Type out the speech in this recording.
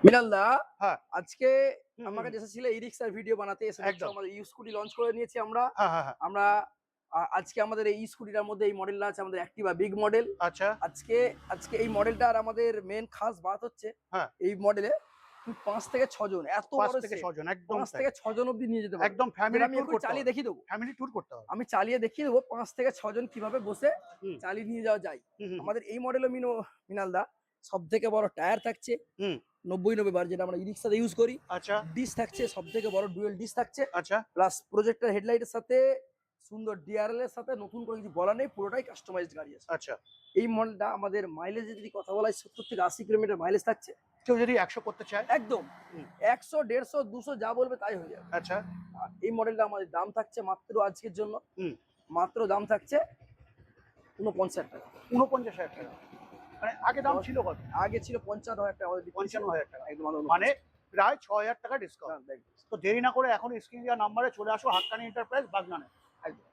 মৃণাল দা, হ্যাঁ, আজকে হুম, হুম, আমাকে হুম, এসেছিলে ই রিক্সার ভিডিও বানাতে এসে দেখছো একদম। আমাদের স্কুটি লঞ্চ করে নিয়েছি আমরা। হ্যাঁ, হ্যাঁ, হ্যাঁ। আমরা আজকে আমাদের এই স্কুটিটার মধ্যে এই মডেলটা আছে আমাদের অ্যাক্টিভা বিগ মডেল। আচ্ছা, আজকে আজকে এই মডেলটার আমাদের মেন খাস বাত হচ্ছে হ্যাঁ, এই মডেলে তুমি ৫ থেকে ৬ জন এত ৫ বড় থেকে সেট ৬ জন একদম ৫ তাই। থেকে ৬ জন অব্দি নিয়ে যেতে পারবে। একদম যেটা ফ্যামিলি আমি ট্যুর এক্ষুনি করতে চালিয়ে হবে। দেখিয়ে দেবো। ফ্যামিলি ট্যুর করতে হবে। আমি চালিয়ে দেখিয়ে দেবো ৫ থেকে ৬ জন কিভাবে বসে হুম, চালিয়ে নিয়ে যাওয়া যায়। হুম, হুম, হুম, আমাদের এই মডেলে মৃণাল দা সবথেকে বড় টায়ার থাকছে হুম, ৯০ বার, যেটা আমরা ই-রিক্সাতে ইউজ করি। আচ্ছা, ডিশ থাকছে, সবথেকে বড় ডুয়েল ডিশ থাকছে। আচ্ছা, প্লাস প্রজেক্টর হেডলাইটের সাথে সুন্দর ডিআরএল এর সাথে নতুন করে কিছু বলার নেই, পুরোটাই কাস্টমাইজড গাড়ি আছে। আচ্ছা। এই মডেলটা আমাদের মাইলেজে যদি কথা বলা হয় ৭০ থেকে ৮০ কিলোমিটার মাইলেজ থাকছে। কেউ যদি ১০০ করতে চায়? একদম হুম, ১০০, ১৫০, ২০০ যা বলবে তাই হয়ে যাবে। আচ্ছা, আর এই মডেলটা আমাদের দাম থাকছে মাত্র আজকের জন্য, হুম, মাত্র দাম থাকছে ৪৯,০০০ টাকা। ৪৯,০০০ টাকা। মানে আগে দাম ছিল কত? আগে ছিল ৫৫,০০০ টাকা আমাদের বিক্রি ছিল। ৫৫,০০০ টাকা। একদম আমাদের মানে প্রায় ৬,০০০ টাকা ডিসকাউন্ট। ৪৯,০০০ তো দেরি না করে এখন স্ক্রিনে দেওয়া নাম্বারে চলে আসো হাক্কানি এন্টারপ্রাইজ বাগনানে। একদম।